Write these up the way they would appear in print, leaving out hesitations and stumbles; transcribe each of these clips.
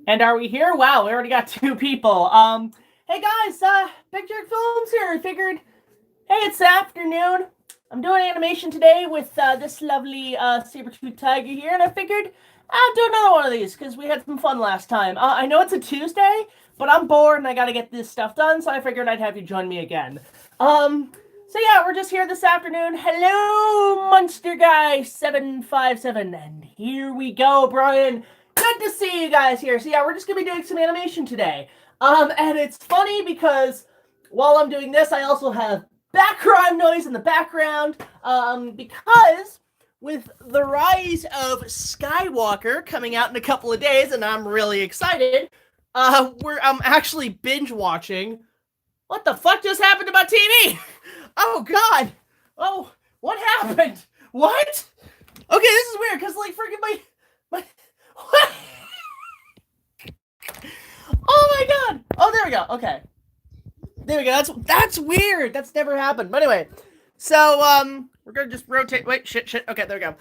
And are we here? Wow, we already got 2 people. Hey guys, Big Jack Films here. I figured, hey, it's afternoon. I'm doing animation today with this lovely saber-tooth tiger here, and I figured I'll do another one of these because we had some fun last time. I know it's a Tuesday, but I'm bored and I gotta get this stuff done, so I figured I'd have you join me again. So yeah, we're just here this afternoon. Hello, Monster Guy 757, and here we go, Brian. Good to see you guys here. So yeah, we're just gonna be doing some animation today. And it's funny because while I'm doing this, I also have background noise in the background. Because with the rise of Skywalker coming out in a couple of days, and I'm really excited, I'm actually binge watching. What the fuck just happened to my TV? Oh god! Oh, what happened? What? Okay, this is weird because like freaking my what? Oh my god! Oh, there we go. Okay, there we go. That's weird. That's never happened. But anyway, so we're gonna just rotate. Wait, shit. Okay, there we go.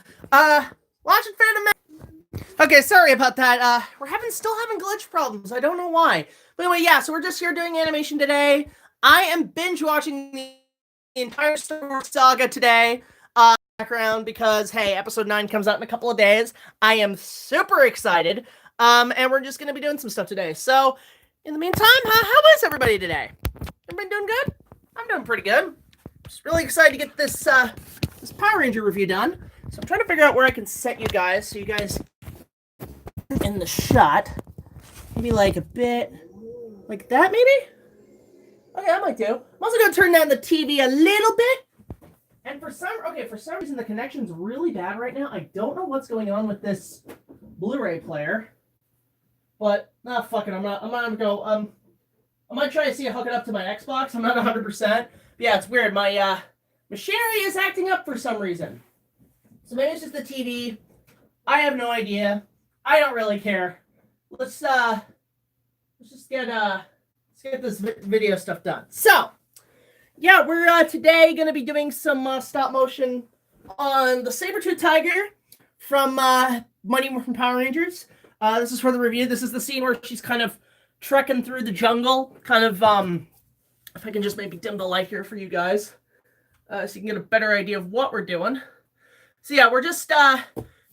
Watching Phantom. Okay, sorry about that. We're still having glitch problems. I don't know why. But anyway, yeah. So we're just here doing animation today. I am binge watching the entire Star Wars saga today. Background because hey, episode 9 comes out in a couple of days. I am super excited. And we're just gonna be doing some stuff today. So in the meantime, how is everybody today? Everybody doing good? I'm doing pretty good. Just really excited to get this this Power Ranger review done. So I'm trying to figure out where I can set you guys so you guys in the shot. Maybe like a bit like that, maybe? Okay, I might do. I'm also gonna turn down the TV a little bit. And for some reason the connection's really bad right now. I don't know what's going on with this Blu-ray player. But fuck it, I'm not gonna go I might try to see hook it up to my Xbox. I'm not 100%. But yeah, it's weird. My machinery is acting up for some reason. So maybe it's just the TV. I have no idea. I don't really care. Let's just get this video stuff done. So yeah, we're today gonna be doing some stop motion on the saber-tooth tiger from Mighty Morphin Power Rangers. This is for the review. This is the scene where she's kind of trekking through the jungle. Kind of if I can just maybe dim the light here for you guys, so you can get a better idea of what we're doing. So yeah, we're just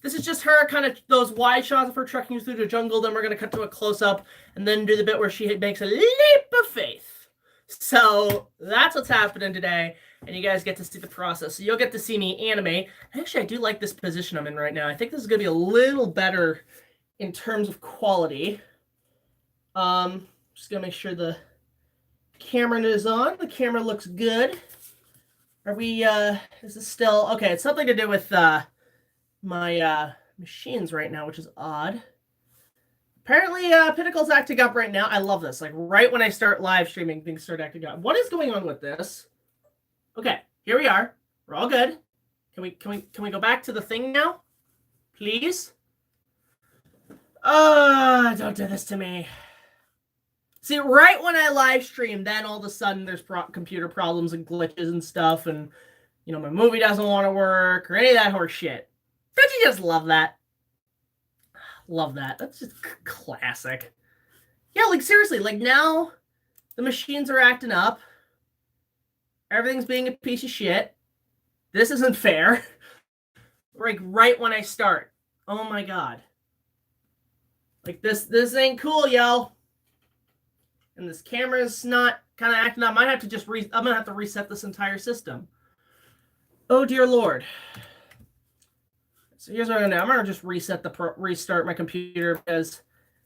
this is just her kind of those wide shots of her trekking through the jungle. Then we're gonna cut to a close up and then do the bit where she makes a leap of faith. So that's what's happening today, and you guys get to see the process. So you'll get to see me animate. Actually, I do like this position I'm in right now. I think this is gonna be a little better in terms of quality. Just gonna make sure the camera is on. The camera looks good. Are we is this still okay? It's something to do with my machines right now, which is odd. Apparently Pinnacle's acting up right now. I love this. Like right when I start live streaming, things start acting up. What is going on with this? Okay, here we are. We're all good. Can we go back to the thing now? Please? Don't do this to me. See, right when I live stream, then all of a sudden there's computer problems and glitches and stuff, and you know my movie doesn't want to work or any of that horse shit. Don't you just love that? Love that. That's just classic. Yeah, like seriously, like now the machines are acting up. Everything's being a piece of shit. This isn't fair. Like right when I start. Oh my god. Like this ain't cool, yo. And this camera's not kind of acting up. I might have to just I'm gonna have to reset this entire system. Oh dear lord. So here's what I'm gonna do. I'm gonna just restart my computer because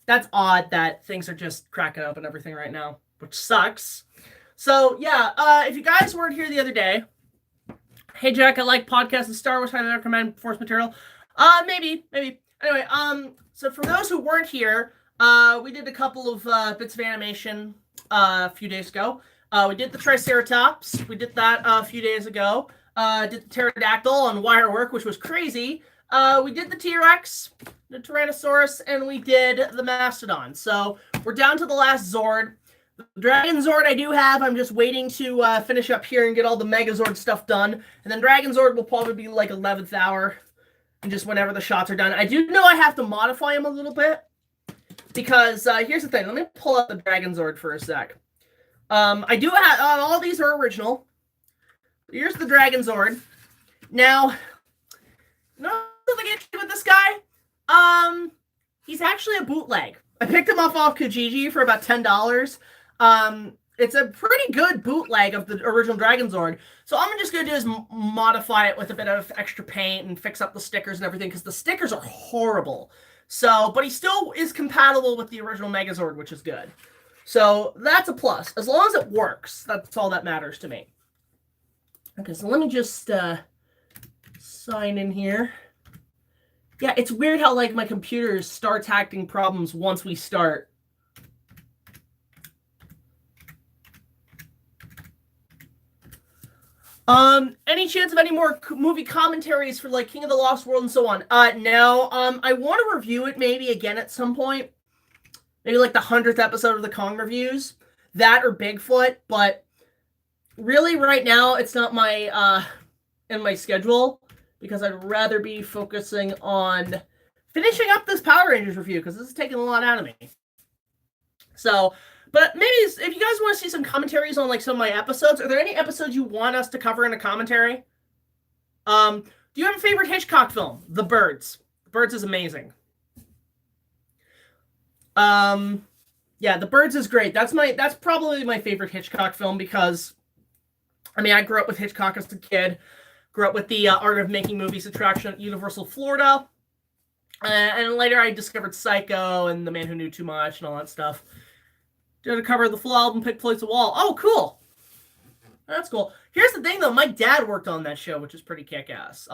that's odd that things are just cracking up and everything right now, which sucks. So yeah, if you guys weren't here the other day, hey Jack, I like podcasts and Star Wars. Highly recommend Force material. Maybe. Anyway, so for those who weren't here, we did a couple of bits of animation a few days ago. We did the Triceratops. We did that a few days ago. Did the pterodactyl on wire work, which was crazy. We did the T-Rex, the Tyrannosaurus, and we did the Mastodon. So we're down to the last Zord. The Dragon Zord I do have. I'm just waiting to finish up here and get all the Megazord stuff done. And then Dragon Zord will probably be like 11th hour. and just whenever the shots are done. I do know I have to modify them a little bit because here's the thing. Let me pull up the Megazord for a sec. I do have all these are original. Here's the Megazord. Now, something interesting with this guy. He's actually a bootleg. I picked him up off Kijiji for about $10. It's a pretty good bootleg of the original Megazord. So all I'm just going to do is modify it with a bit of extra paint and fix up the stickers and everything, because the stickers are horrible. So, but he still is compatible with the original Megazord, which is good. So that's a plus. As long as it works, that's all that matters to me. Okay, so let me just sign in here. Yeah, it's weird how, like, my computer starts acting problems once we start. Any chance of any more movie commentaries for, like, King of the Lost World and so on? No. I want to review it maybe again at some point. Maybe, like, the 100th episode of the Kong reviews. That or Bigfoot, but really right now it's not my, in my schedule, because I'd rather be focusing on finishing up this Power Rangers review, because this is taking a lot out of me. So, but maybe if you guys want to see some commentaries on, like, some of my episodes, are there any episodes you want us to cover in a commentary? Do you have a favorite Hitchcock film? The Birds. The Birds is amazing. Yeah, The Birds is great. That's probably my favorite Hitchcock film, because, I mean, I grew up with Hitchcock as a kid. Grew up with the Art of Making Movies attraction at Universal Florida. And later I discovered Psycho and The Man Who Knew Too Much and all that stuff. Did a cover of the full album, Pink Floyd's The Wall. Oh, cool. That's cool. Here's the thing, though. My dad worked on that show, which is pretty kick-ass,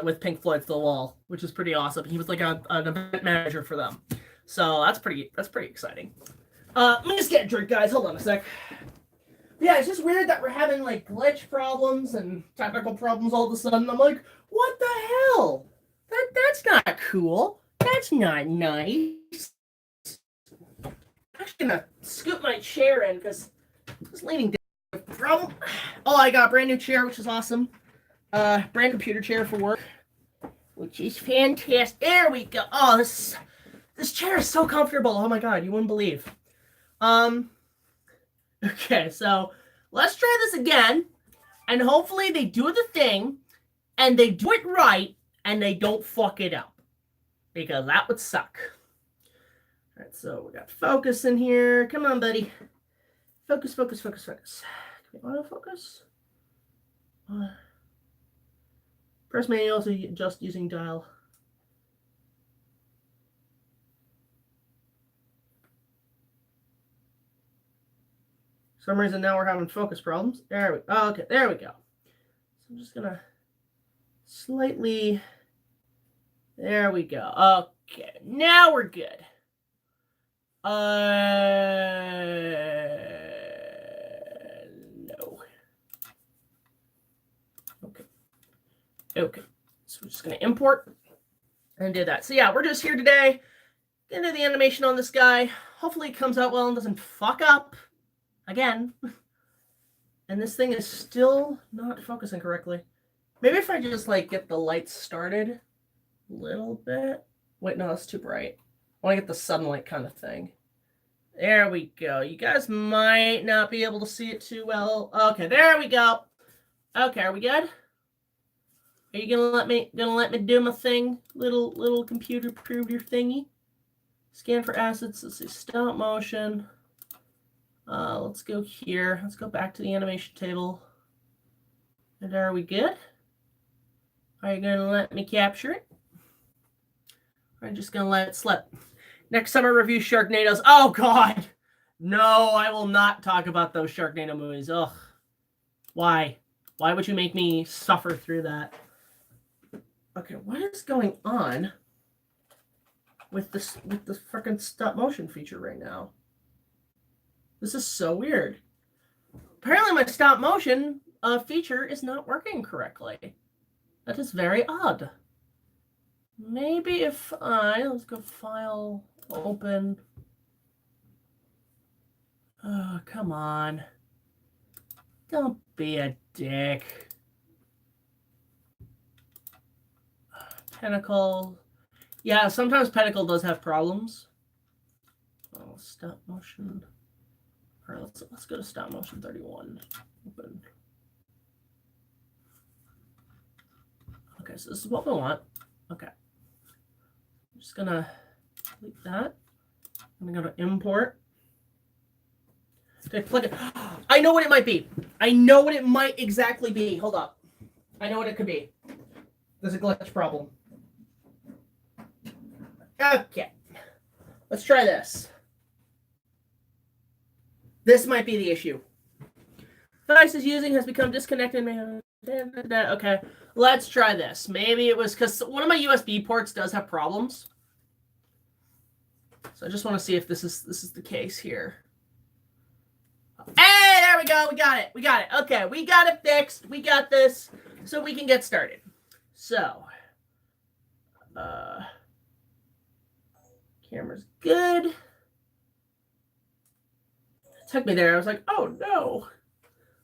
with Pink Floyd's The Wall, which is pretty awesome. He was like an event manager for them. So that's pretty exciting. Let me just get a drink, guys. Hold on a sec. Yeah, it's just weird that we're having, like, glitch problems and technical problems all of a sudden. I'm like, what the hell? That's not cool. That's not nice. I'm actually gonna scoot my chair in, because it's leaning down. Problem. Oh, I got a brand new chair, which is awesome. Brand computer chair for work, which is fantastic. There we go. Oh, this chair is so comfortable. Oh my god, you wouldn't believe. Okay, so let's try this again, and hopefully they do the thing, and they do it right, and they don't fuck it up, because that would suck. All right, so we got focus in here. Come on, buddy. Focus, focus, focus, focus. Can we autofocus? Press manual to adjust using dial. For some reason now we're having focus problems. Okay, there we go. So I'm just gonna slightly. There we go. Okay, now we're good. No. Okay. So we're just gonna import and do that. So yeah, we're just here today. Gonna do the animation on this guy. Hopefully it comes out well and doesn't fuck up again. And this thing is still not focusing correctly. Maybe if I just, like, get the lights started a little bit. Wait, no, that's too bright. I want to get the sunlight kind of thing. There we go. You guys might not be able to see it too well. Okay, there we go. Okay, are we good? Are you gonna let me do my thing? Little computer prover thingy. Scan for assets. Let's see, stop motion. Let's go here. Let's go back to the animation table. And are we good? Are you gonna let me capture it? Or are you just gonna let it slip? Next time I review Sharknadoes. Oh god! No, I will not talk about those Sharknado movies. Ugh. Why? Why would you make me suffer through that? Okay, what is going on with the freaking stop motion feature right now? This is so weird. Apparently my stop motion feature is not working correctly. That is very odd. Maybe if let's go file, open. Oh, come on. Don't be a dick. Pinnacle. Yeah, sometimes Pinnacle does have problems. Oh, stop motion. All right, let's go to stop motion 31. Open. Okay, so this is what we want. Okay. I'm just gonna delete that. I'm gonna go to import. Did I plug it? I know what it might be. I know what it might exactly be. Hold up. I know what it could be. There's a glitch problem. Okay. Let's try this. This might be the issue. Device is using has become disconnected. Okay. Let's try this. Maybe it was because one of my USB ports does have problems. So I just want to see if this is the case here. Hey, there we go. We got it. We got it. Okay, we got it fixed. We got this. So we can get started. So, camera's good. It took me there. I was like, oh no.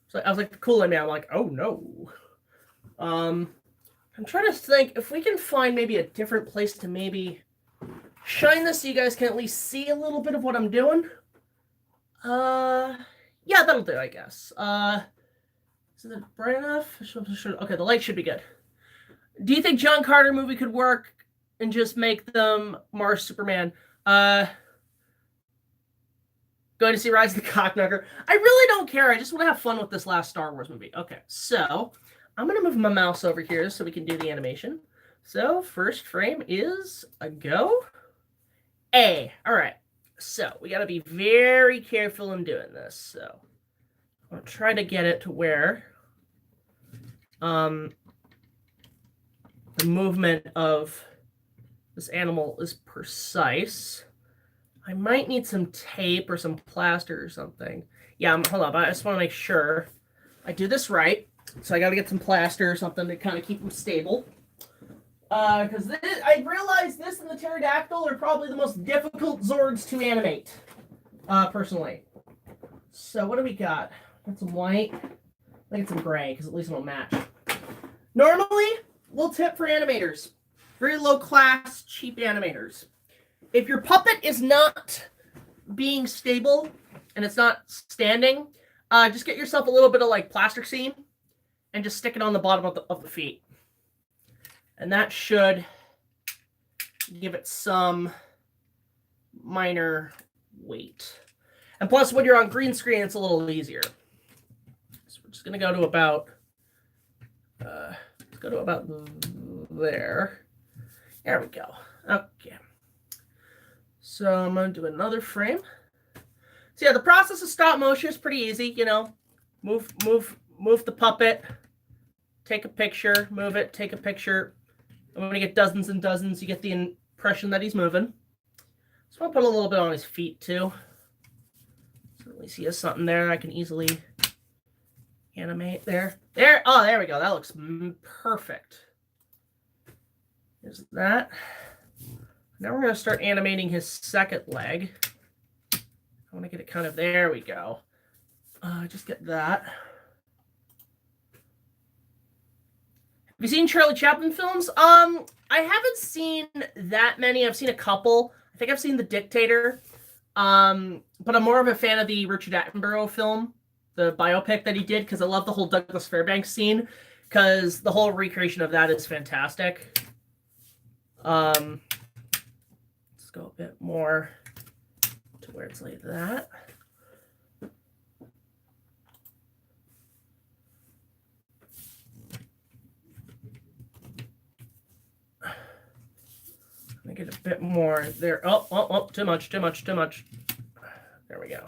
So I was like the Kool-Aid man. I'm like, oh no. I'm trying to think if we can find maybe a different place to maybe shine this so you guys can at least see a little bit of what I'm doing. Yeah, that'll do, I guess. Is it bright enough? Okay, the light should be good. Do you think John Carter movie could work and just make them Mars Superman? Going to see Rise of the Cockknocker. I really don't care. I just want to have fun with this last Star Wars movie. Okay, so I'm going to move my mouse over here so we can do the animation. So first frame is a go. A. All right. So we got to be very careful in doing this. So I'll try to get it to where the movement of this animal is precise. I might need some tape or some plaster or something. Yeah, hold up. I just want to make sure I do this right. So I got to get some plaster or something to kind of keep them stable. Because I realized this and the pterodactyl are probably the most difficult Zords to animate, personally. So what do we got? Got some white. I think some gray, because at least it'll match. Normally, little tip for animators. Very low class, cheap animators. If your puppet is not being stable and it's not standing, just get yourself a little bit of like plasticine and just stick it on the bottom of the feet. And that should give it some minor weight. And plus, when you're on green screen, it's a little easier. So we're just going to go to about, let's go to about there. There we go. Okay. So I'm going to do another frame. So yeah, the process of stop motion is pretty easy. You know, move the puppet, take a picture, move it, take a picture. And when you get dozens and dozens, you get the impression that he's moving. So I'll put a little bit on his feet too. So at least he has something there I can easily animate there. There, oh, there we go. That looks perfect. There's that. Now we're going to start animating his second leg. I want to get it kind of, there we go. Just get that. Have you seen Charlie Chapman films? I haven't seen that many. I've seen a couple. I think I've seen The Dictator. But I'm more of a fan of the Richard Attenborough film, the biopic that he did, because I love the whole Douglas Fairbanks scene, because the whole recreation of that is fantastic. Let's go a bit more to where it's like that. Get a bit more there. Oh, too much. There we go.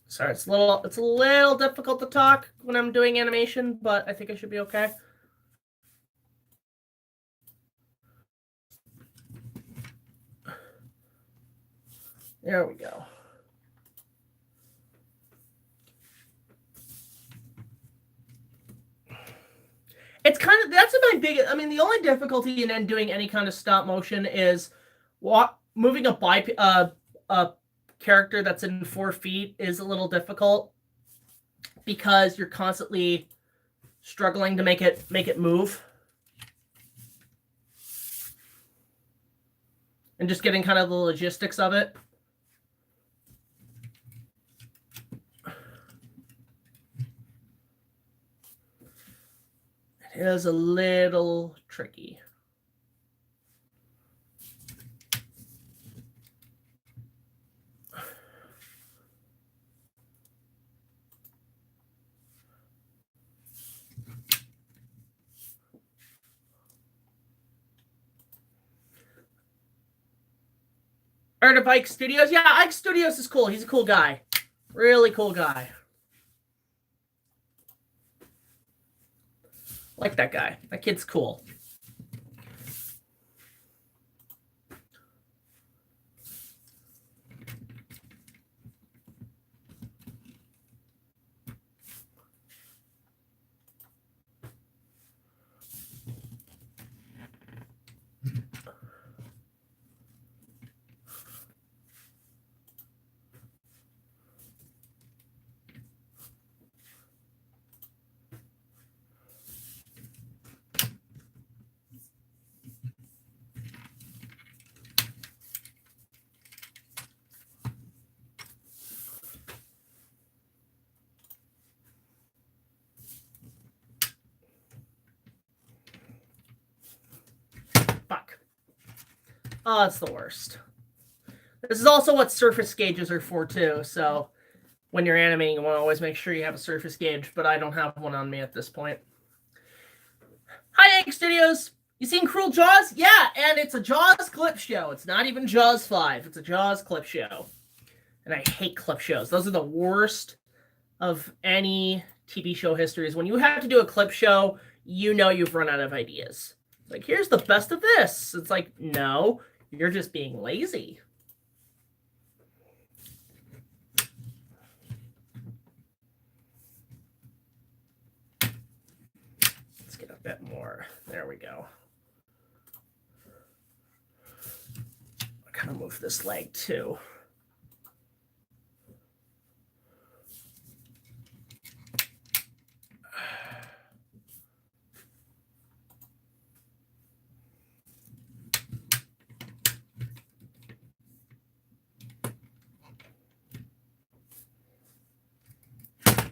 Sorry, it's a little difficult to talk when I'm doing animation, but I think I should be okay. There we go. It's kind of, that's my biggest, I mean, the only difficulty in doing any kind of stop motion is moving a character that's in 4 feet is a little difficult because you're constantly struggling to make it move. And just getting kind of the logistics of it. It is a little tricky. Heard of Ike Studios? Yeah, Ike Studios is cool. He's a cool guy. Really cool guy. Like that guy. That kid's cool. Fuck. Oh, that's the worst. This is also what surface gauges are for, too. So when you're animating, you want to always make sure you have a surface gauge, but I don't have one on me at this point. Hi, Ike Studios. You seen Cruel Jaws? Yeah, and it's a Jaws clip show. It's not even Jaws 5. It's a Jaws clip show. And I hate clip shows. Those are the worst of any TV show histories. When you have to do a clip show, you know you've run out of ideas. Like, here's the best of this. It's like, no, you're just being lazy. Let's get a bit more. There we go. I kind of move this leg too.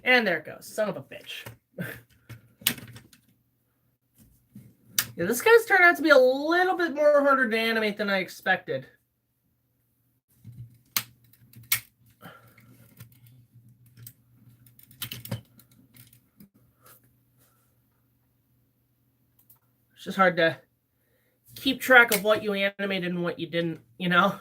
And there it goes. Son of a bitch. Yeah, this guy's turned out to be a little bit more harder to animate than I expected. It's just hard to keep track of what you animated and what you didn't, you know?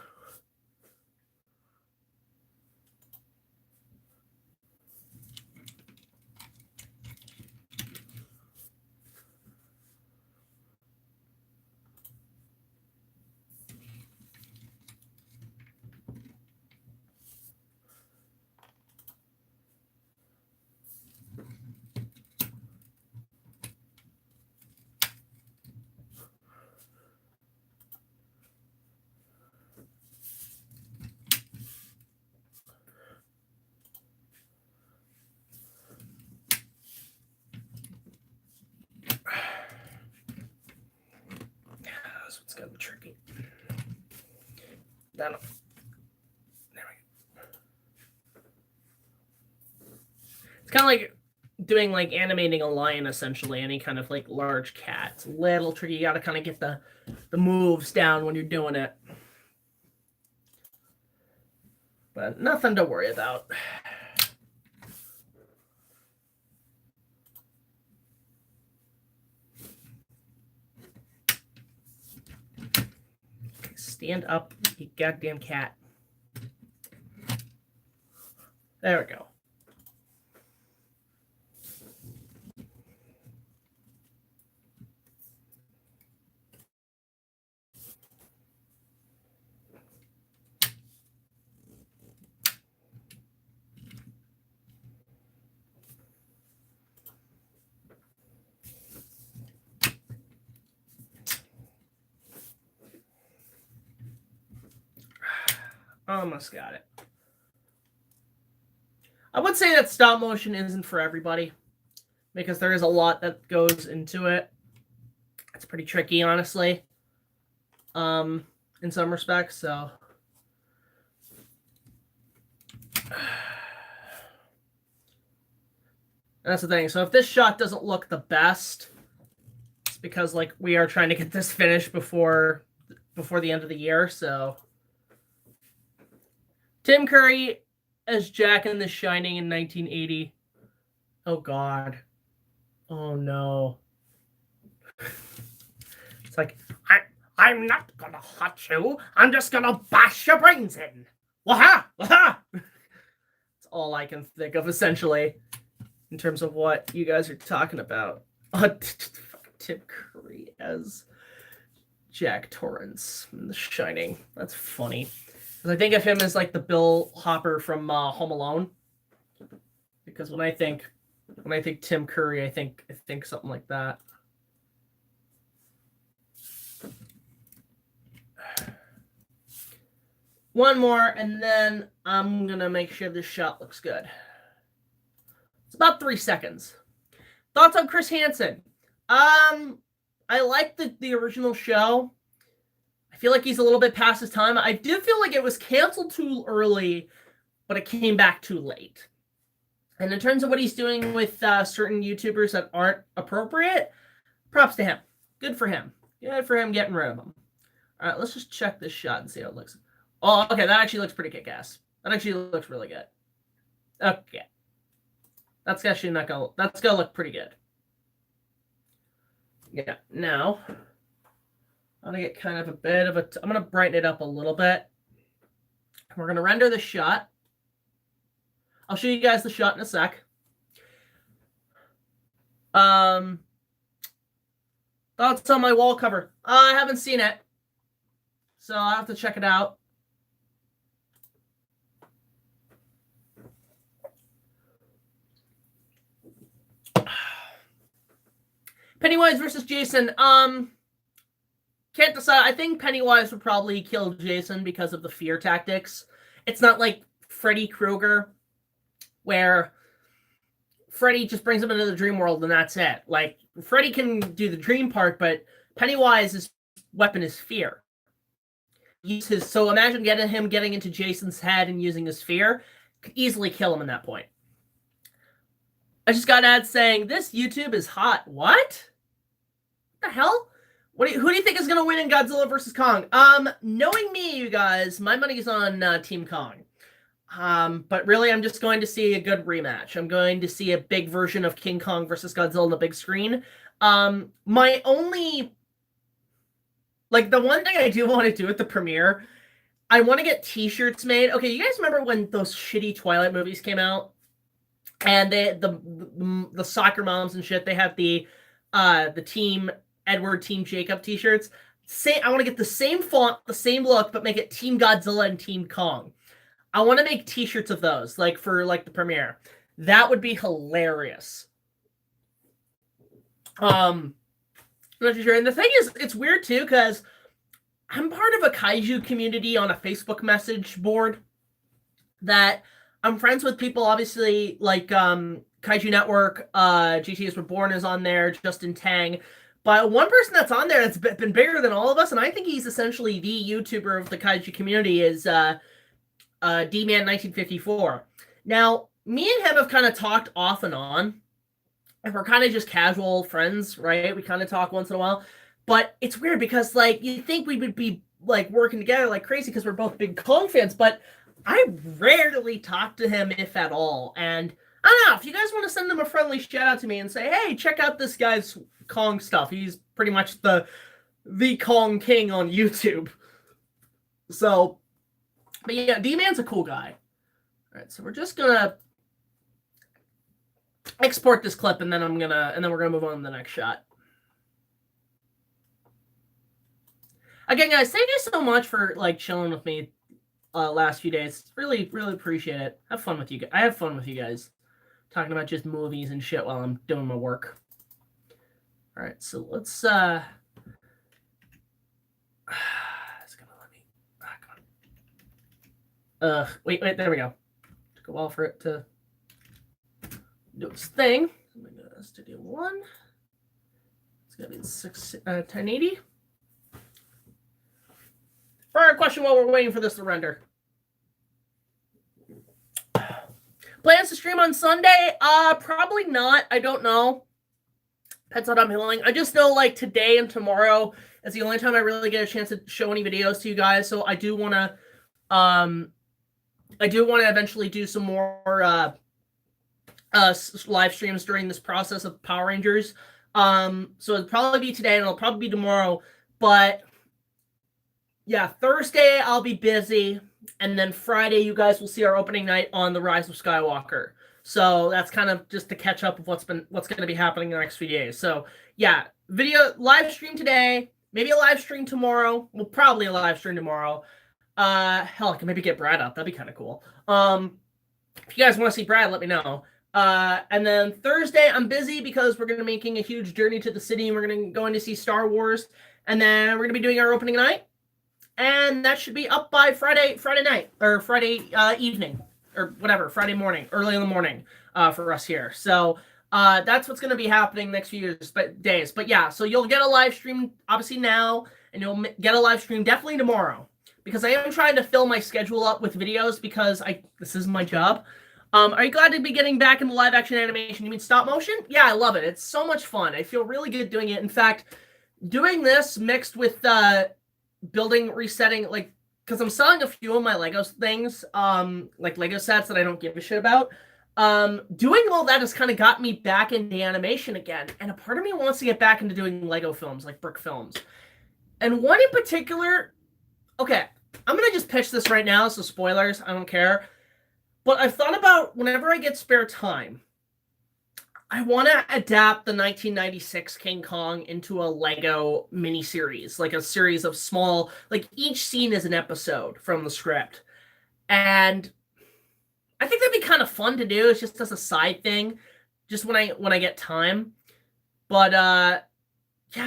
That's what's gonna be tricky. There we go. It's kind of like doing like animating a lion, essentially, any kind of like large cat. It's a little tricky. You got to kind of get the moves down when you're doing it. But nothing to worry about. Stand up, you goddamn cat. There we go. Almost got it. I would say that stop motion isn't for everybody because there is a lot that goes into it. It's pretty tricky, honestly, in some respects. So, that's the thing. So if this shot doesn't look the best, it's because like we are trying to get this finished before the end of the year. So, Tim Curry as Jack in The Shining in 1980. Oh God. Oh no. It's like, I'm not gonna hurt you. I'm just gonna bash your brains in. Waha! Waha! That's all I can think of, essentially, in terms of what you guys are talking about. Tim Curry as Jack Torrance in The Shining. That's funny. Because I think of him as like the Bill Hopper from Home Alone. Because when I think Tim Curry, I think something like that. One more, and then I'm gonna make sure this shot looks good. It's about 3 seconds. Thoughts on Chris Hansen? I like the original show. I feel like he's a little bit past his time. I do feel like it was canceled too early, but it came back too late. And in terms of what he's doing with certain YouTubers that aren't appropriate, props to him. Good for him. Good for him getting rid of them. All right, let's just check this shot and see how it looks. Oh, okay, that actually looks pretty kick-ass. That actually looks really good. Okay. That's actually not gonna... That's gonna look pretty good. Yeah, now... I'm gonna get kind of a bit of a... I'm gonna brighten it up a little bit. We're gonna render the shot. I'll show you guys the shot in a sec. Thoughts on my wall cover? I haven't seen it, so I'll have to check it out. Pennywise versus Jason. Can't decide. I think Pennywise would probably kill Jason because of the fear tactics. It's not like Freddy Krueger, where Freddy just brings him into the dream world and that's it. Like, Freddy can do the dream part, but Pennywise's weapon is fear. So imagine him getting into Jason's head and using his fear. Could easily kill him in that point. I just got an ad saying, this YouTube is hot. What? What the hell? Who do you think is going to win in Godzilla vs. Kong? Knowing me, you guys, my money's on Team Kong. But really, I'm just going to see a good rematch. I'm going to see a big version of King Kong versus Godzilla on the big screen. My only... Like, the one thing I do want to do at the premiere, I want to get t-shirts made. Okay, you guys remember when those shitty Twilight movies came out? And the soccer moms and shit, they have the Team Edward, Team Jacob t-shirts. I want to get the same font, the same look, but make it Team Godzilla and Team Kong. I want to make t-shirts of those, like, for, like, the premiere. That would be hilarious. I'm not too sure. And the thing is, it's weird, too, because I'm part of a kaiju community on a Facebook message board that I'm friends with people, obviously, like, Kaiju Network, GTS Reborn is on there, Justin Tang. But one person that's on there that's been bigger than all of us, and I think he's essentially the YouTuber of the kaiju community, is D-Man1954. Now, me and him have kind of talked off and on, and we're kind of just casual friends, right? We kind of talk once in a while, but it's weird because, like, you think we would be, like, working together like crazy because we're both big Kong fans, but I rarely talk to him, if at all, and I don't know, if you guys want to send him a friendly shout out to me and say, hey, check out this guy's Kong stuff. He's pretty much the Kong King on YouTube. So, but yeah, D-Man's a cool guy. All right, so we're just gonna export this clip, and then we're gonna move on to the next shot. Again, guys, thank you so much for, like, chilling with me last few days. Really, really appreciate it. Have fun with you guys. I have fun with you guys, talking about just movies and shit while I'm doing my work. All right, so let's it's gonna let me back on. Wait, there we go. Took a while for it to do its thing. I'm going to go to Studio 1. It's going to be 1080. For our question while we're waiting for this to render. Plans to stream on Sunday? Probably not. I don't know. Depends on how I'm feeling. I just know, like, today and tomorrow is the only time I really get a chance to show any videos to you guys. So I do want to, eventually do some more live streams during this process of Power Rangers. So it'll probably be today and it'll probably be tomorrow. But yeah, Thursday I'll be busy, and then Friday you guys will see our opening night on The Rise of Skywalker. So that's kind of just to catch up with what's going to be happening in the next few days. So yeah, video live stream today, maybe a live stream tomorrow. Well, probably a live stream tomorrow. Hell, I can maybe get Brad up. That'd be kind of cool. If you guys want to see Brad, let me know. And then Thursday I'm busy because we're going to be making a huge journey to the city, and we're going to go in to see Star Wars, and then we're going to be doing our opening night. And that should be up by Friday night, or Friday evening, or whatever, Friday morning, early in the morning for us here. So that's what's going to be happening next few days. But yeah, so you'll get a live stream obviously now, and you'll get a live stream definitely tomorrow, because I am trying to fill my schedule up with videos because this is my job. Are you glad to be getting back into live action animation? You mean stop motion? Yeah, I love it. It's so much fun. I feel really good doing it. In fact, doing this mixed with building, resetting, like, because I'm selling a few of my Lego things, like Lego sets that I don't give a shit about. Doing all that has kind of got me back into animation again, and a part of me wants to get back into doing Lego films, like brick films. And one in particular, okay, I'm gonna just pitch this right now, so spoilers, I don't care. But I've thought about, whenever I get spare time, I want to adapt the 1996 King Kong into a Lego miniseries, like a series of small, like each scene is an episode from the script. And I think that'd be kind of fun to do. It's just as a side thing, just when I get time. But yeah,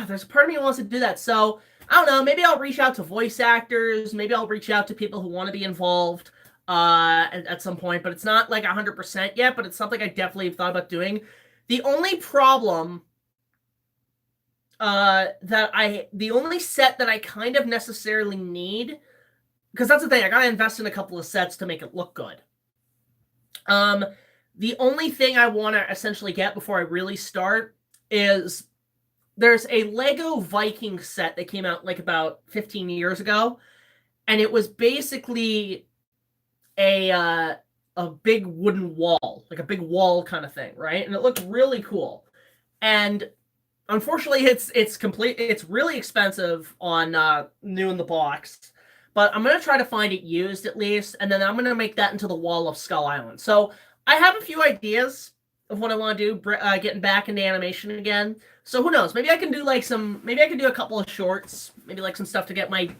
there's a part of me who wants to do that. So I don't know, maybe I'll reach out to voice actors, maybe I'll reach out to people who want to be involved at some point, but it's not like 100% yet, but it's something I definitely have thought about doing. The only problem the only set that I kind of necessarily need, because that's the thing, I gotta invest in a couple of sets to make it look good. The only thing I want to essentially get before I really start is there's a Lego Viking set that came out like about 15 years ago, and it was basically a big wooden wall, like a big wall kind of thing, right? And it looked really cool. And unfortunately, it's really expensive on new in the box. But I'm gonna try to find it used at least, and then I'm gonna make that into the wall of Skull Island. So I have a few ideas of what I want to do, getting back into animation again. So who knows? Maybe I can do like maybe I can do a couple of shorts, maybe like some stuff to get my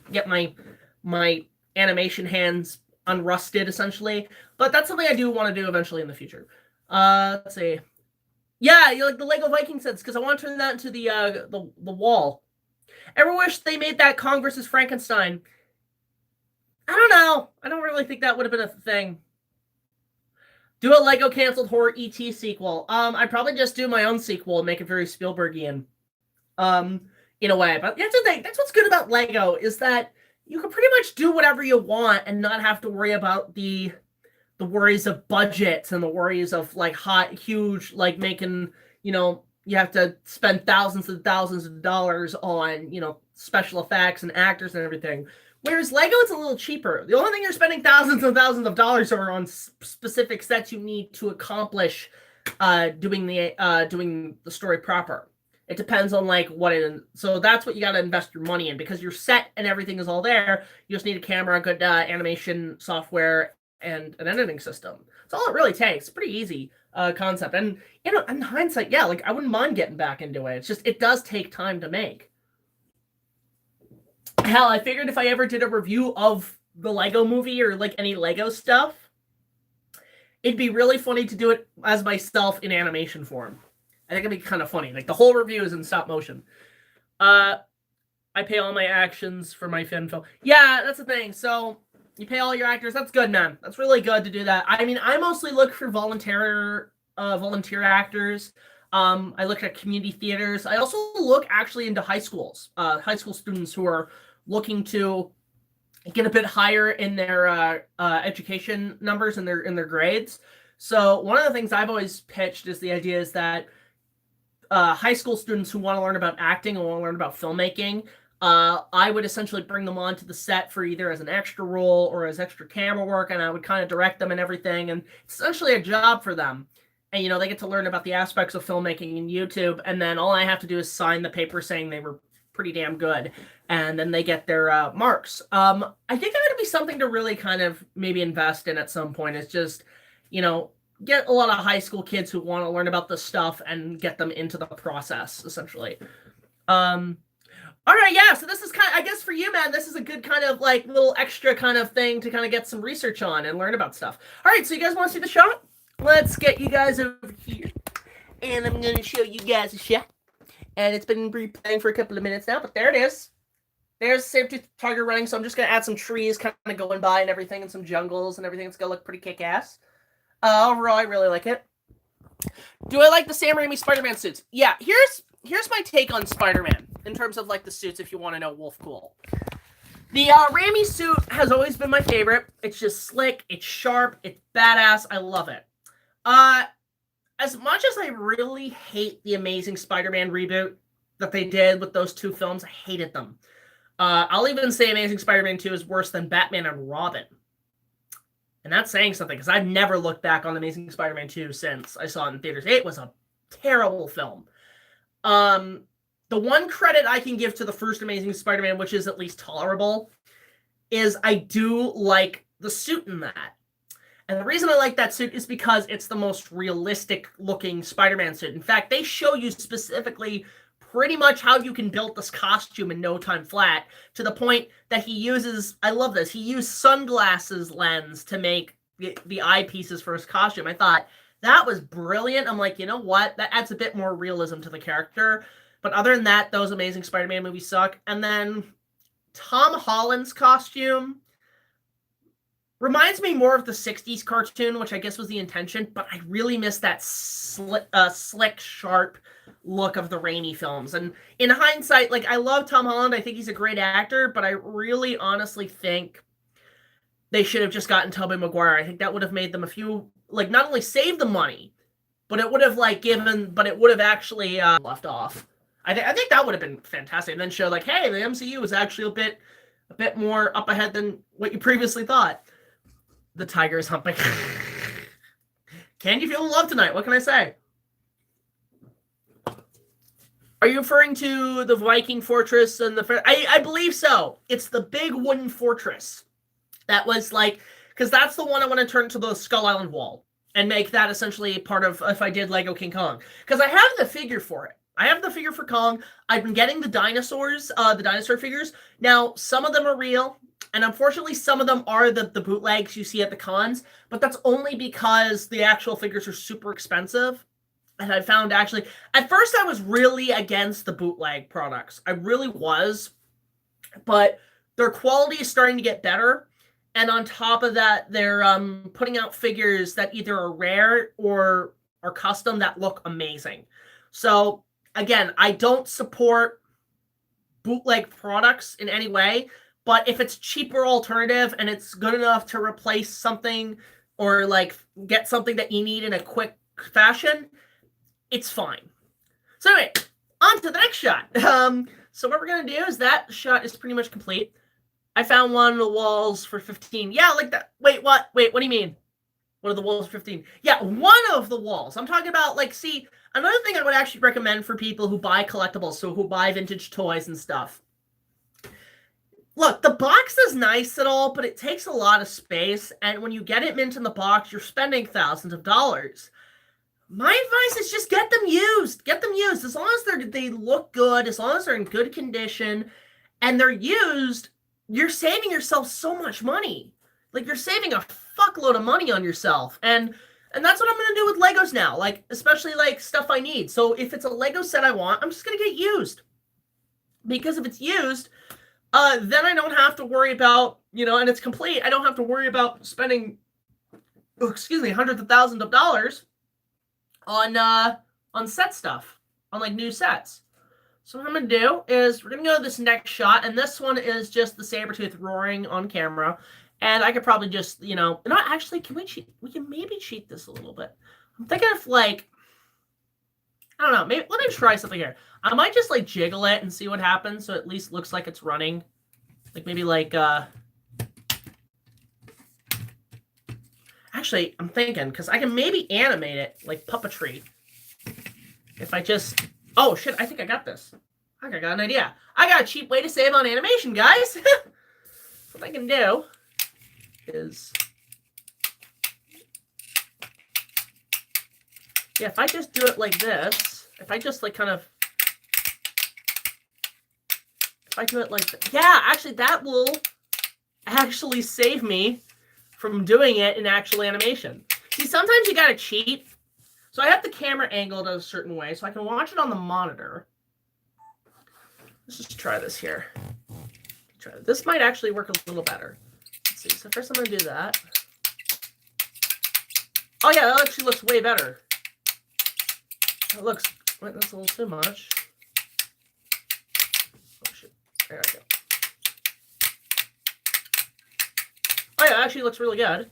animation hands unrusted, essentially. But that's something I do want to do eventually in the future. Let's see. Yeah, you like the Lego Viking sets, because I want to turn that into the wall. Ever wish they made that Kong versus Frankenstein? I don't know. I don't really think that would have been a thing. Do a Lego canceled horror E.T. sequel. I'd probably just do my own sequel and make it very Spielbergian. In a way. But that's the thing. That's what's good about Lego, is that you can pretty much do whatever you want and not have to worry about the worries of budgets and the worries of like huge, like making, you have to spend thousands and thousands of dollars on, special effects and actors and everything. Whereas Lego, it's a little cheaper. The only thing you're spending thousands and thousands of dollars are on specific sets you need to accomplish doing the story proper. It depends on like what it is. So that's what you got to invest your money in, because your set and everything is all there. You just need a camera, good animation software, and an editing system. That's all it really takes. It's a pretty easy concept. And in hindsight, yeah, like I wouldn't mind getting back into it. It's just it does take time to make. Hell, I figured if I ever did a review of the Lego movie or like any Lego stuff, it'd be really funny to do it as myself in animation form. I think it'd be kind of funny. Like the whole review is in stop motion. I pay all my actions for my film. Yeah, that's the thing. So you pay all your actors. That's good, man. That's really good to do that. I mean, I mostly look for volunteer volunteer actors. I look at community theaters. I also look actually into high schools, high school students who are looking to get a bit higher in their education numbers and their grades. So one of the things I've always pitched is the idea is that high school students who want to learn about acting and want to learn about filmmaking, I would essentially bring them onto the set for either as an extra role or as extra camera work, and I would kind of direct them and everything, and it's essentially a job for them. And, you know, they get to learn about the aspects of filmmaking in YouTube, and then all I have to do is sign the paper saying they were pretty damn good, and then they get their marks. I think that would be something to really kind of maybe invest in at some point. It's just, you know, get a lot of high school kids who want to learn about this stuff and get them into the process, essentially. All right, yeah, so this is kind of, I guess for you, man, this is a good kind of like little extra kind of thing to kind of get some research on and learn about stuff. All right, so you guys want to see the shot? Let's get you guys over here, and I'm going to show you guys a shot. And it's been replaying for a couple of minutes now, but there it is. There's saber-tooth tiger running, so I'm just going to add some trees kind of going by and everything, and some jungles and everything. It's going to look pretty kick-ass. Overall, I really like it. Do I like the Sam Raimi Spider-Man suits? Yeah, here's my take on Spider-Man in terms of like the suits, if you want to know Wolf Cool. The Raimi suit has always been my favorite. It's just slick, it's sharp, it's badass. I love it. As much as I really hate the Amazing Spider-Man reboot that they did with those two films, I hated them. I'll even say Amazing Spider-Man 2 is worse than Batman and Robin. And that's saying something, because I've never looked back on Amazing Spider-Man 2 since I saw it in theaters. It was a terrible film. The one credit I can give to the first Amazing Spider-Man, which is at least tolerable, is I do like the suit in that. And the reason I like that suit is because it's the most realistic looking Spider-Man suit. In fact, they show you specifically pretty much how you can build this costume in no time flat, to the point that he uses, I love this, he used sunglasses lens to make the eyepieces for his costume. I thought that was brilliant. I'm like, you know what? That adds a bit more realism to the character. But other than that, those Amazing Spider-Man movies suck. And then Tom Holland's costume reminds me more of the 60s cartoon, which I guess was the intention, but I really miss that slick, sharp look of the Raimi films. And in hindsight, like, I love Tom Holland. I think he's a great actor, but I really honestly think they should have just gotten Tobey Maguire. I think that would have made them a few, like, not only save the money, but it would have, like, it would have actually left off. I think that would have been fantastic. And then show, like, hey, the MCU was actually a bit more up ahead than what you previously thought. The tiger is humping. Can you feel love tonight? What can I say? Are you referring to the Viking fortress and the... I believe so. It's the big wooden fortress. That was like... Because that's the one I want to turn to the Skull Island wall. And make that essentially part of if I did Lego King Kong. Because I have the figure for it. I have the figure for Kong. I've been getting the dinosaurs, the dinosaur figures. Now, some of them are real. And unfortunately, some of them are the bootlegs you see at the cons. But that's only because the actual figures are super expensive. And I found actually... At first, I was really against the bootleg products. I really was. But their quality is starting to get better. And on top of that, they're putting out figures that either are rare or are custom that look amazing. So, again, I don't support bootleg products in any way. But if it's cheaper alternative and it's good enough to replace something or like get something that you need in a quick fashion, it's fine. So anyway, on to the next shot. So what we're going to do is that shot is pretty much complete. I found one of the walls for 15. Yeah, like that. Wait, what? Wait, what do you mean? One of the walls for 15? Yeah, one of the walls. I'm talking about, like, see, another thing I would actually recommend for people who buy collectibles, so who buy vintage toys and stuff. Look, the box is nice and all, but it takes a lot of space, and when you get it mint in the box, you're spending thousands of dollars. My advice is just get them used. Get them used. As long as they look good, as long as they're in good condition, and they're used, you're saving yourself so much money. Like, you're saving a fuckload of money on yourself. And that's what I'm going to do with Legos now. Like, especially, like, stuff I need. So if it's a Lego set I want, I'm just going to get used. Because if it's used... then I don't have to worry about, you know, and it's complete. I don't have to worry about spending, hundreds of thousands of dollars on set stuff, on like new sets. So what I'm gonna do is we're gonna go to this next shot, and this one is just the saber-tooth roaring on camera. And I could probably just, you know, not actually, can we cheat? We can maybe cheat this a little bit. I'm thinking of like, I don't know, maybe let me try something here. I might just like jiggle it and see what happens, so it at least looks like it's running. Like maybe like actually I'm thinking, because I can maybe animate it like puppetry. If I just, oh shit, I think I got this. I got an idea. I got a cheap way to save on animation, guys. What I can do is, yeah, if I just do it like this, if I just like kind of, if I do it like that, yeah, actually that will actually save me from doing it in actual animation. See, sometimes you gotta cheat. So I have the camera angled a certain way so I can watch it on the monitor. Let's just try this here. This might actually work a little better. Let's see. So first I'm going to do that. Oh yeah, that actually looks way better. It looks, wait, that's a little too much. Oh shit. There we go. Oh yeah, it actually looks really good. And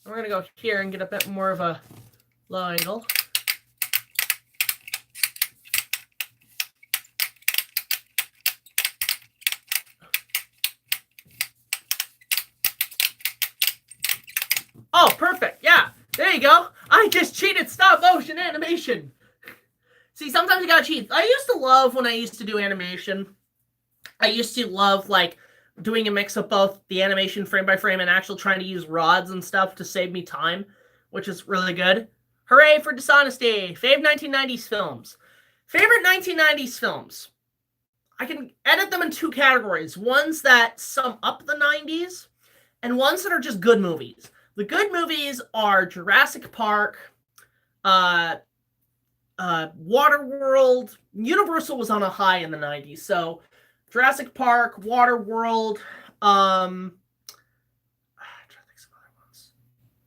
we're going to go here and get a bit more of a low angle. Oh, perfect. Yeah, there you go. I just cheated stop motion animation. See, sometimes you gotta cheat. I used to love when I used to do animation. I used to love like doing a mix of both the animation frame by frame and actually trying to use rods and stuff to save me time, which is really good. Hooray for dishonesty. Fave 1990s films. Favorite 1990s films. I can edit them in two categories. Ones that sum up the 90s and ones that are just good movies. The good movies are Jurassic Park, Waterworld. Universal was on a high in the 90s. So Jurassic Park, Waterworld, I'm trying to think some other ones.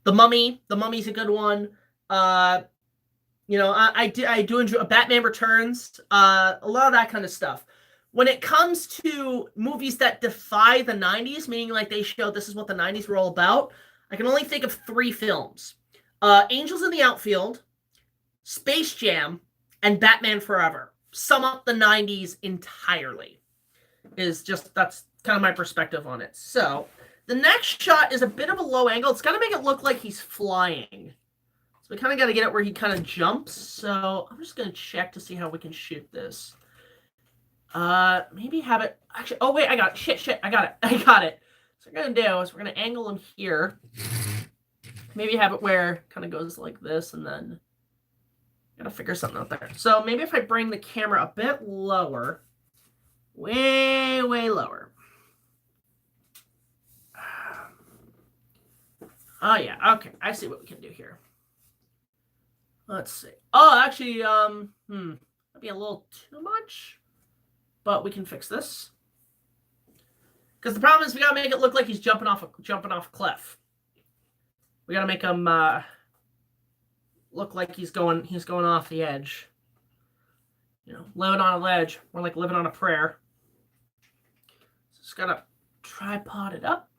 The Mummy. The Mummy's a good one. You know, I do enjoy Batman Returns, a lot of that kind of stuff. When it comes to movies that defy the 90s, meaning like they show this is what the 90s were all about, I can only think of three films. Angels in the Outfield, Space Jam, and Batman Forever. Sum up the 90s entirely. That's kind of my perspective on it. So, the next shot is a bit of a low angle. It's got to make it look like he's flying. So we kind of got to get it where he kind of jumps. So, I'm just going to check to see how we can shoot this. Maybe have it, actually, oh wait, I got it. Shit, I got it. So what we're going to do is we're going to angle him here. Maybe have it where it kind of goes like this, and then got to figure something out there. So maybe if I bring the camera a bit lower, way lower. Oh yeah, okay, I see what we can do here. Let's see. Oh, actually, that'd be a little too much, but we can fix this. Because the problem is we gotta make it look like he's jumping off a cliff. We gotta make him look like he's going off the edge. You know, living on a ledge, more like living on a prayer. So just gotta tripod it up.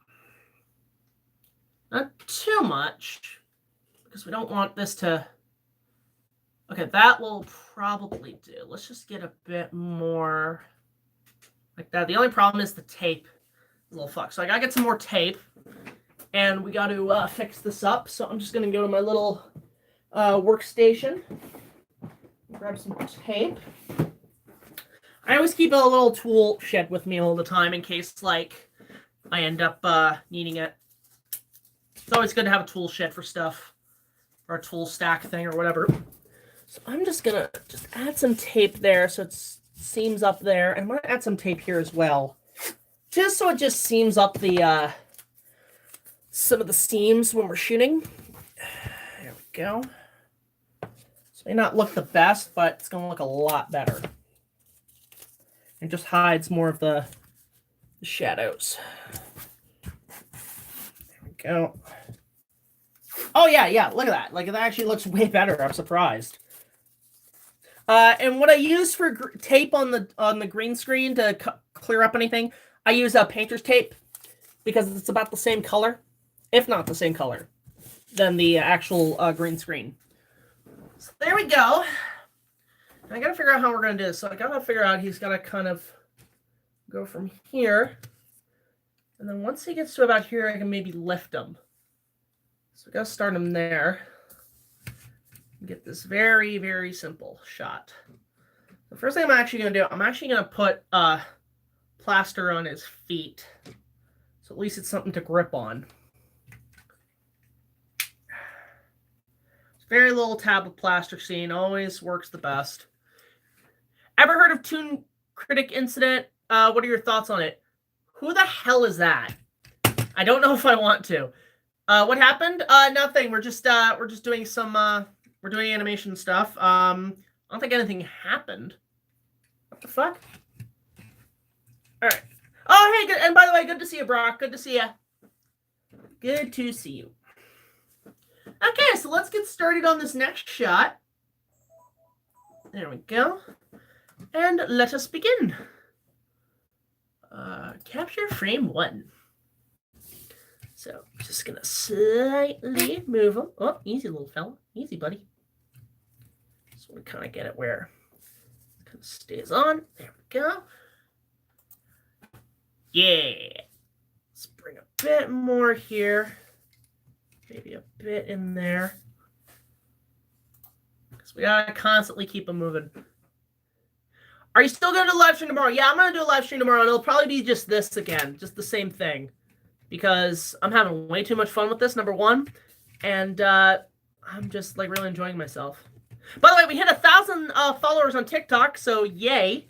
Not too much, because we don't want this to. Okay, that will probably do. Let's just get a bit more like that. The only problem is the tape. A little fuck. So I gotta get some more tape, and we got to fix this up. So I'm just gonna go to my little workstation, grab some tape. I always keep a little tool shed with me all the time in case like I end up needing it. It's always good to have a tool shed for stuff, or a tool stack thing or whatever. So I'm just gonna add some tape there so it seams up there, and I'm gonna add some tape here as well. Just so it just seams up the some of the seams when we're shooting. There we go. This may not look the best, but it's going to look a lot better. It just hides more of the shadows. There we go. Oh, yeah, look at that. Like, it actually looks way better. I'm surprised. And what I use for tape on the green screen to clear up anything, I use painter's tape because it's about the same color, if not the same color, than the actual green screen. So there we go. And I gotta figure out how we're gonna do this. So I gotta figure out he's gotta kind of go from here, and then once he gets to about here, I can maybe lift him. So we gotta start him there. Get this very, very simple shot. The first thing I'm actually going to do, I'm actually going to put plaster on his feet. So at least it's something to grip on. Very little tab of plaster scene. Always works the best. Ever heard of Toon Critic Incident? What are your thoughts on it? Who the hell is that? I don't know if I want to. What happened? Nothing. We're just doing some... We're doing animation stuff. I don't think anything happened. What the fuck? All right. Oh, hey, good. And by the way, good to see you, Brock. Good to see you. Good to see you. Okay, so let's get started on this next shot. There we go. And let us begin. Capture frame 1. So, just gonna slightly move him. Oh, easy, little fella. Easy, buddy. So we kind of get it where it kind of stays on. There we go. Yeah. Let's bring a bit more here. Maybe a bit in there. Because we gotta constantly keep them moving. Are you still gonna do a live stream tomorrow? Yeah, I'm gonna do a live stream tomorrow, and it'll probably be just this again, just the same thing. Because I'm having way too much fun with this, number one. And I'm just like really enjoying myself. By the way, we hit 1,000 followers on TikTok, so yay.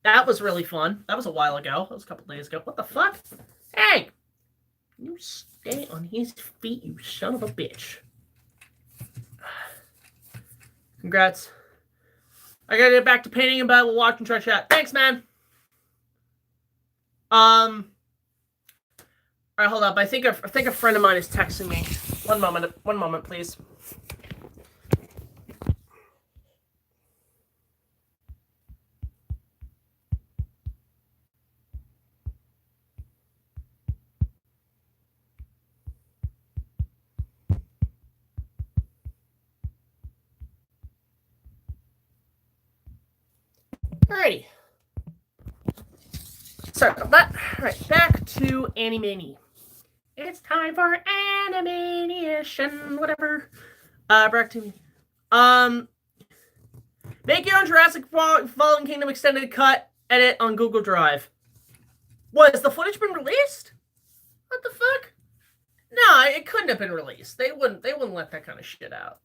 That was really fun. That was a while ago. That was a couple days ago. What the fuck? Hey! You stay on his feet, you son of a bitch. Congrats. I gotta get back to painting, but we'll watch and try chat. Thanks, man. All right, hold up. I think a friend of mine is texting me. One moment, please. Alrighty. Sorry about that. Alright, back to Animani. It's time for animation, whatever. Back to me. Make your own Jurassic Fallen Kingdom extended cut edit on Google Drive. What, has the footage been released? What the fuck? No, it couldn't have been released. They wouldn't let that kind of shit out.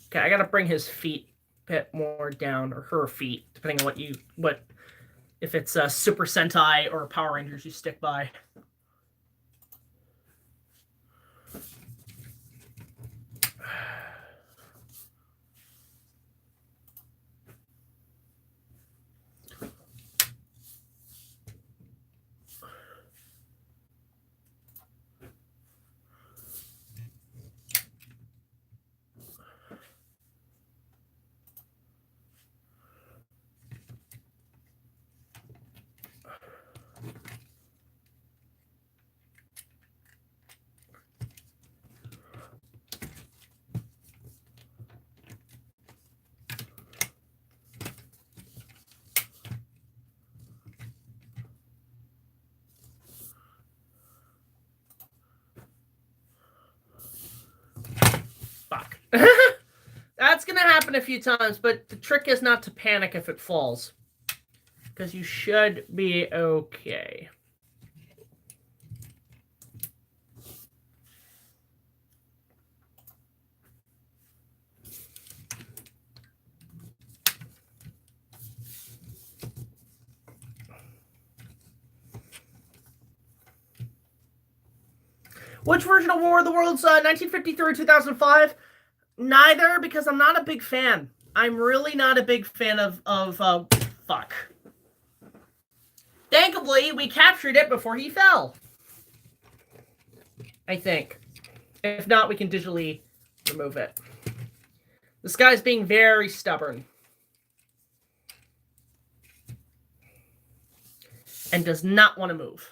Okay, I gotta bring his feet a bit more down, or her feet, depending on if it's Super Sentai or Power Rangers you stick by. Fuck. That's gonna happen a few times, but the trick is not to panic if it falls. Because you should be okay. Which version of War of the Worlds, 1953 or 2005? Neither, because I'm not a big fan. I'm really not a big fan of fuck. Thank Probably we captured it before he fell. I think. If not, we can digitally remove it. This guy's being very stubborn. And does not want to move.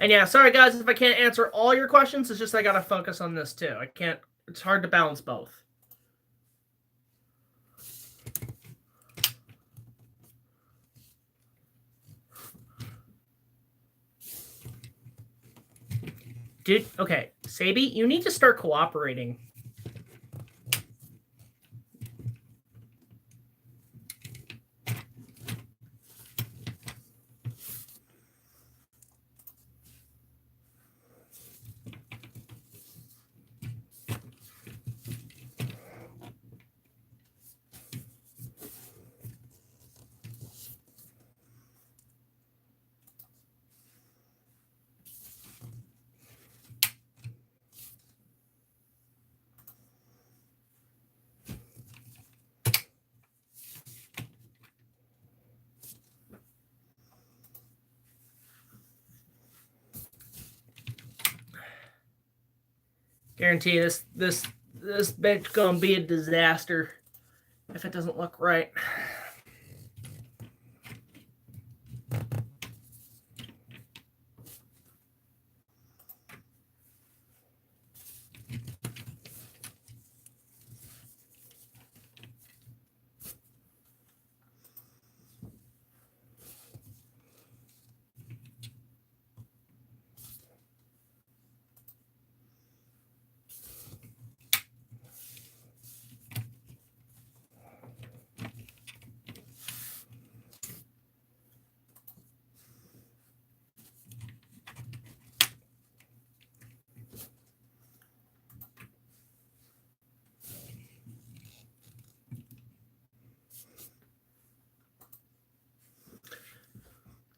And yeah, sorry guys if I can't answer all your questions. It's just I gotta focus on this too. I can't. It's hard to balance both. Dude, okay, Sabi, you need to start cooperating. Guarantee this bitch gonna be a disaster if it doesn't look right.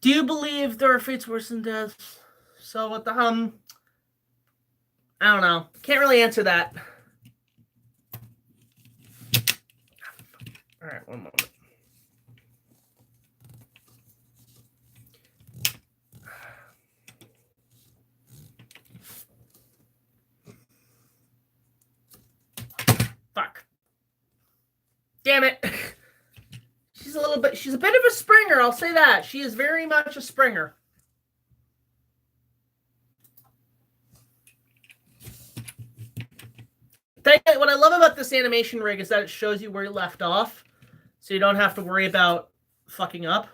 Do you believe there are fates worse than death? So what the I don't know. Can't really answer that. All right, one moment. Fuck. Damn it. She's a bit of a springer, I'll say that. She is very much a springer. What I love about this animation rig is that it shows you where you left off, so you don't have to worry about fucking up.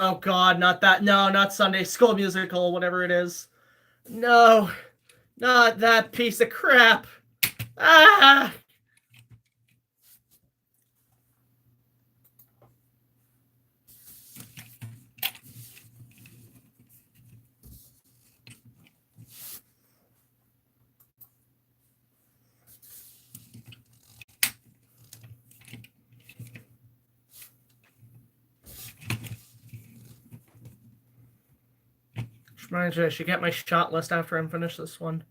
Oh God, not that. No, not Sunday School Musical, whatever it is. No, not that piece of crap. Ah! Reminds me I should get my shot list after I'm finished this one.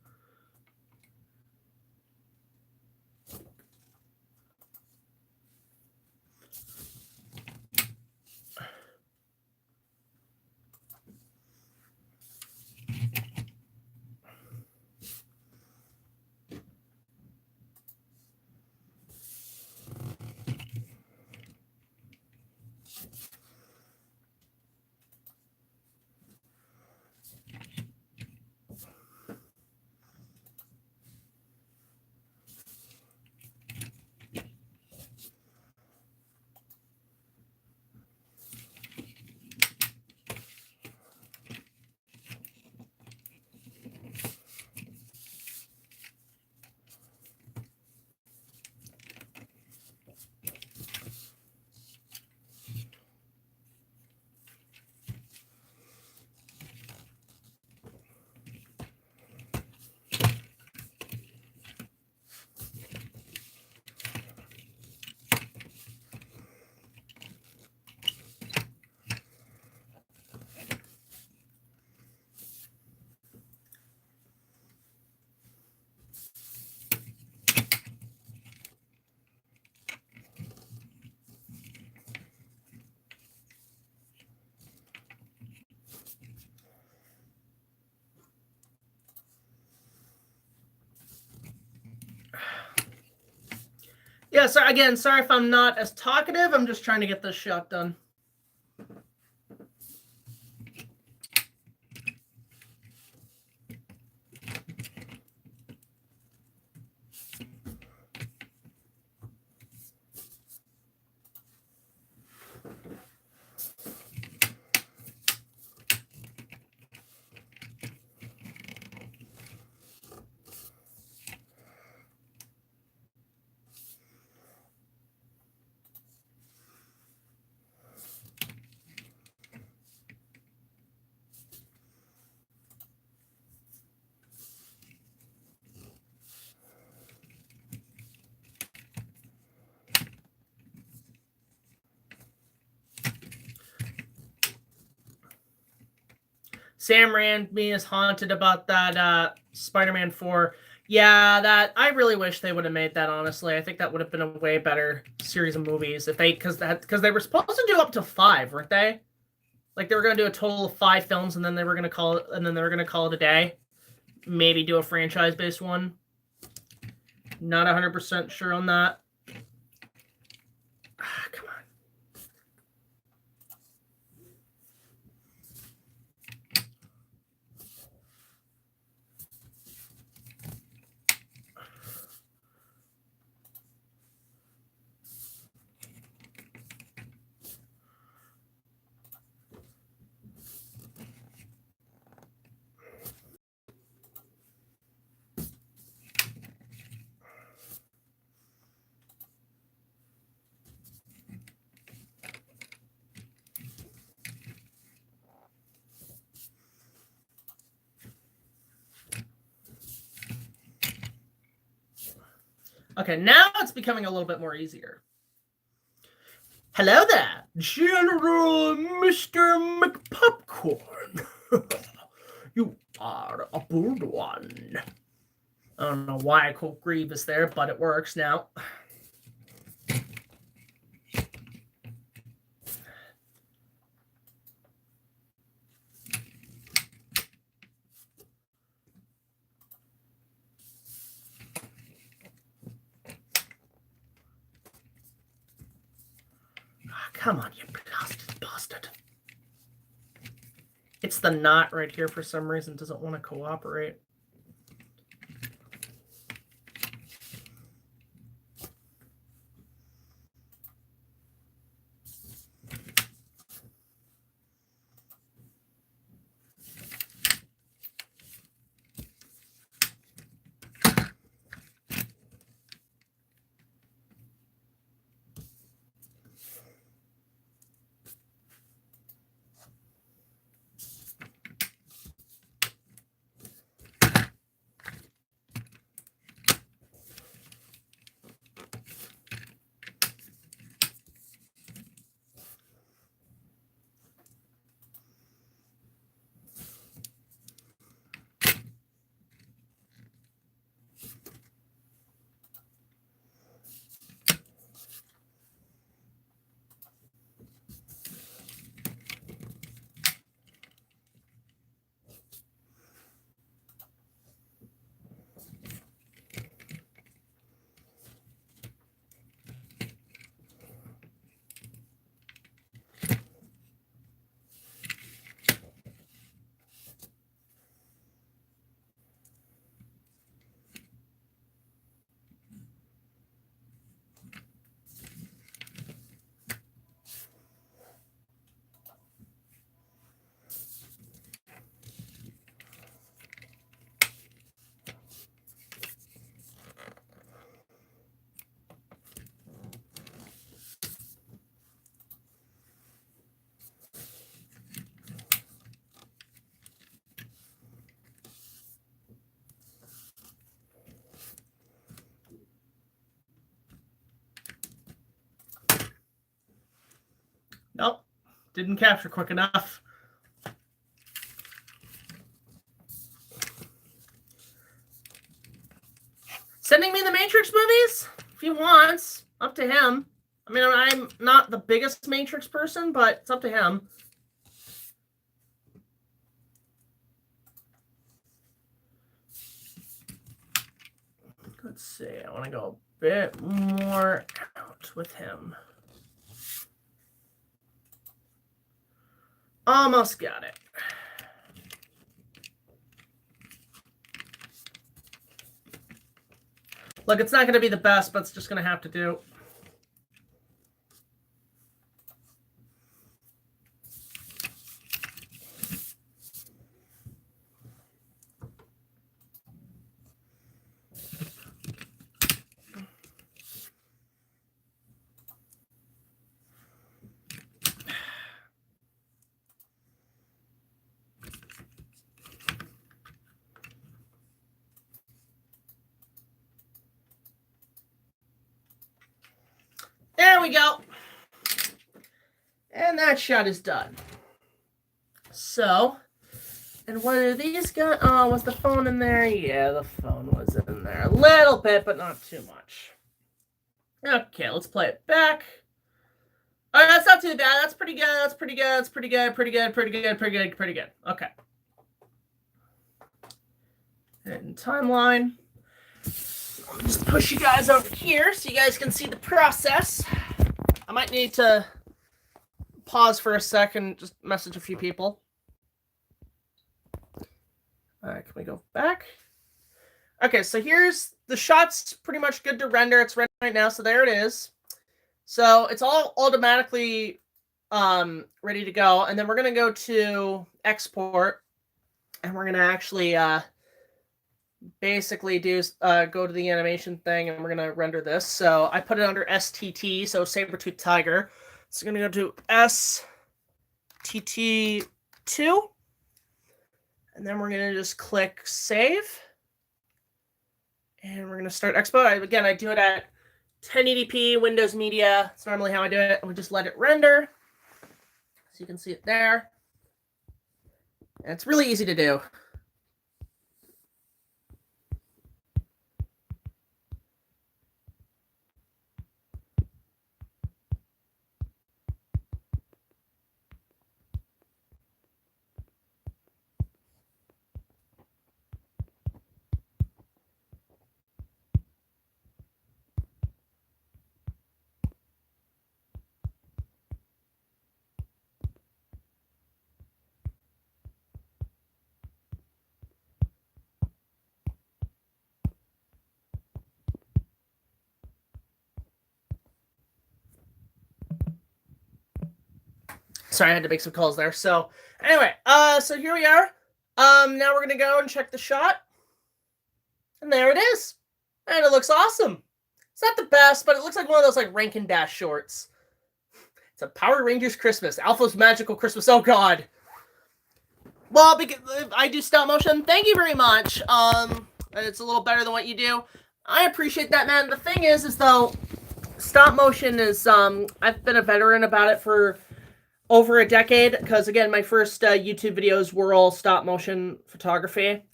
Yeah, so again, sorry if I'm not as talkative. I'm just trying to get this shot done. Sam Raimi is haunted about that Spider-Man 4. Yeah, that I really wish they would have made that, honestly. I think that would have been a way better series of movies if they because they were supposed to do up to 5, weren't they? Like they were going to do a total of 5 films and then they were going to call it a day. Maybe do a franchise-based one. Not 100% sure on that. Come on. Okay, now it's becoming a little bit more easier. Hello there, General Mr. McPopcorn. You are a bold one. I don't know why I quote Grievous there, but it works now. Come on, you bastard. It's the knot right here for some reason. Doesn't want to cooperate. Nope, didn't capture quick enough. Sending me the Matrix movies? If he wants. Up to him. I mean, I'm not the biggest Matrix person, but it's up to him. Let's see. I want to go bit more out with him. Almost got it. Look, it's not going to be the best, but it's just going to have to do. There we go. And that shot is done. So, and what are these guys? Oh, was the phone in there? Yeah, the phone was in there. A little bit, but not too much. Okay, let's play it back. All right, that's not too bad. That's pretty good. That's pretty good. That's pretty good. Pretty good. Pretty good. Pretty good. Pretty good. Okay. And timeline. I'll just push you guys over here so you guys can see the process. I might need to pause for a second, just message a few people. All right, can we go back? Okay, so here's the shot's pretty much good to render. It's rendering right now, so there it is. So it's all automatically ready to go. And then we're going to go to export, and we're going to actually basically do go to the animation thing, and we're going to render this. So I put it under STT, so Sabertooth Tiger. So I'm going to go to STT2, and then we're going to just click Save. And we're going to start Expo. Again, I do it at 1080p, Windows Media. That's normally how I do it. And we just let it render. So you can see it there. And it's really easy to do. Sorry, I had to make some calls there. So anyway, so here we are. Now we're gonna go and check the shot. And there it is. And it looks awesome. It's not the best, but it looks like one of those like Rankin Bass shorts. It's a Power Rangers Christmas. Alpha's Magical Christmas. Oh god. Well, because I do stop motion. Thank you very much. It's a little better than what you do. I appreciate that, man. The thing is though, stop motion is I've been a veteran about it for over a decade, because again, my first YouTube videos were all stop motion photography,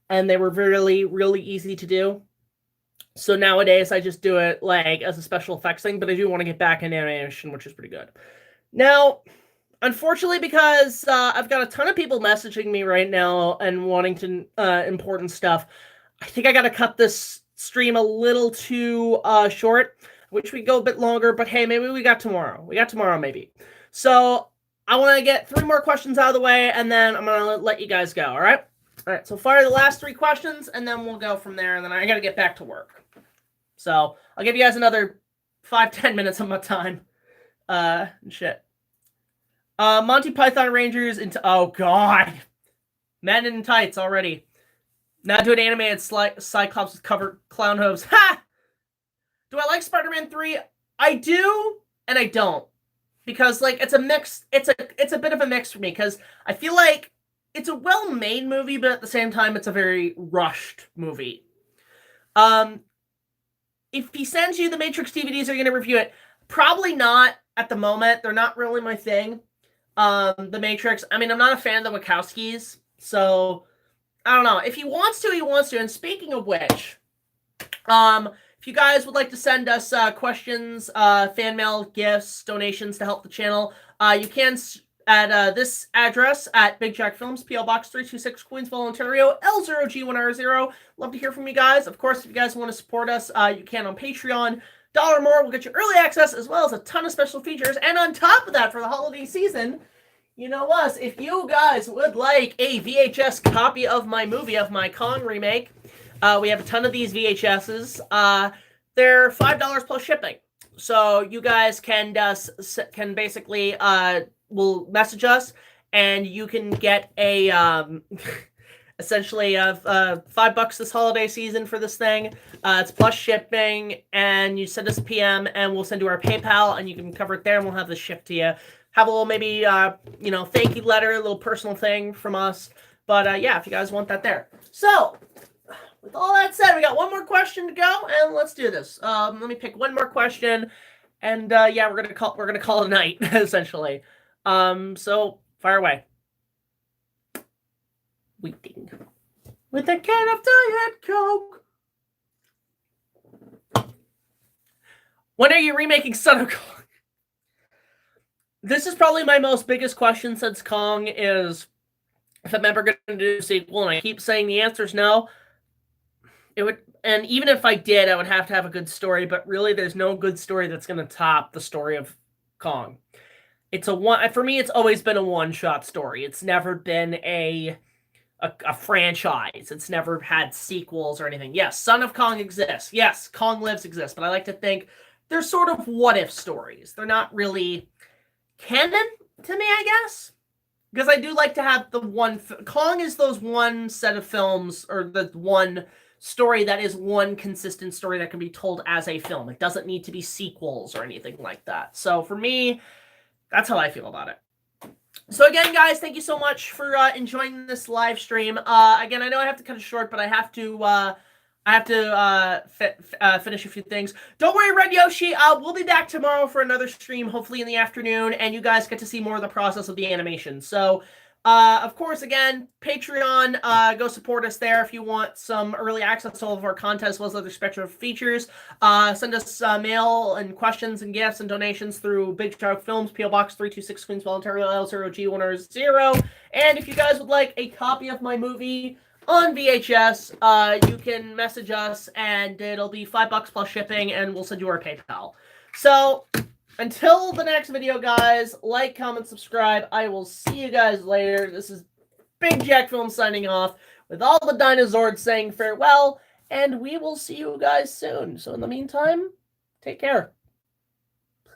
and they were really, really easy to do. So nowadays, I just do it like as a special effects thing, but I do want to get back in animation, which is pretty good. Now, unfortunately, because I've got a ton of people messaging me right now and wanting to important stuff, I think I got to cut this stream a little too short. Wish we go a bit longer, but hey, maybe we got tomorrow. We got tomorrow, maybe. So I want to get 3 more questions out of the way, and then I'm going to let you guys go, all right? All right, so fire the last 3 questions, and then we'll go from there, and then I got to get back to work. So I'll give you guys another 5-10 minutes of my time. And shit. Monty Python Rangers into... Oh, God. Men in tights already. Now do an animated Cyclops with covered clown hooves. Ha! Do I like Spider-Man 3? I do, and I don't. Because like it's a mix, it's a bit of a mix for me, because I feel like it's a well-made movie, but at the same time it's a very rushed movie. If he sends you the Matrix DVDs, are you going to review it? Probably not at the moment. They're not really my thing. The Matrix. I mean, I'm not a fan of the Wachowskis, so I don't know. If he wants to, he wants to. And speaking of which, if you guys would like to send us questions, fan mail, gifts, donations to help the channel, you can at this address at Big Jack Films, P.O. Box 326, Queensville, Ontario, L0G1R0. Love to hear from you guys. Of course, if you guys want to support us, you can on Patreon. $1 more will get you early access as well as a ton of special features. And on top of that, for the holiday season, you know us, if you guys would like a VHS copy of my movie, of my Kong remake, we have a ton of these VHSs. They're $5 plus shipping. So you guys can basically will message us, and you can get a essentially $5 this holiday season for this thing. It's plus shipping, and you send us a PM, and we'll send you our PayPal, and you can cover it there, and we'll have this shipped to you. Have a little maybe thank you letter, a little personal thing from us. But yeah, if you guys want that there. So with all that said, we got one more question to go, and let's do this. Let me pick one more question, and yeah, we're gonna call it a night essentially. So fire away. Waiting with a can of Diet Coke. When are you remaking Son of Kong? This is probably my biggest question since Kong is if I'm ever going to do a sequel, and I keep saying the answer is no. It would, and even if I did, I would have to have a good story, but really there's no good story that's going to top the story of Kong. For me, it's always been a one-shot story. It's never been a franchise. It's never had sequels or anything. Yes, Son of Kong exists. Yes, Kong Lives exists, but I like to think they're sort of what-if stories. They're not really canon to me, I guess. Because I do like to have the one... Kong is those one set of films, or the one story that is one consistent story that can be told as a film. It doesn't need to be sequels or anything like that. So for me, that's how I feel about it. So again, guys, thank you so much for enjoying this live stream. Again, I know I have to cut it short, but I have to finish a few things. Don't worry, Red Yoshi. We'll be back tomorrow for another stream, hopefully in the afternoon, and you guys get to see more of the process of the animation. So, of course, again, Patreon, go support us there if you want some early access to all of our content as well as other spectrum features. Send us mail and questions and gifts and donations through Big Jack Films, P.O. Box 326, Queensville, Ontario, L0G1R0. And if you guys would like a copy of my movie on VHS, you can message us, and it'll be $5 plus shipping, and we'll send you our PayPal. So, until the next video, guys, like, comment, subscribe. I will see you guys later. This is Big Jack Film signing off with all the dinosaurs saying farewell, and we will see you guys soon. So in the meantime, take care.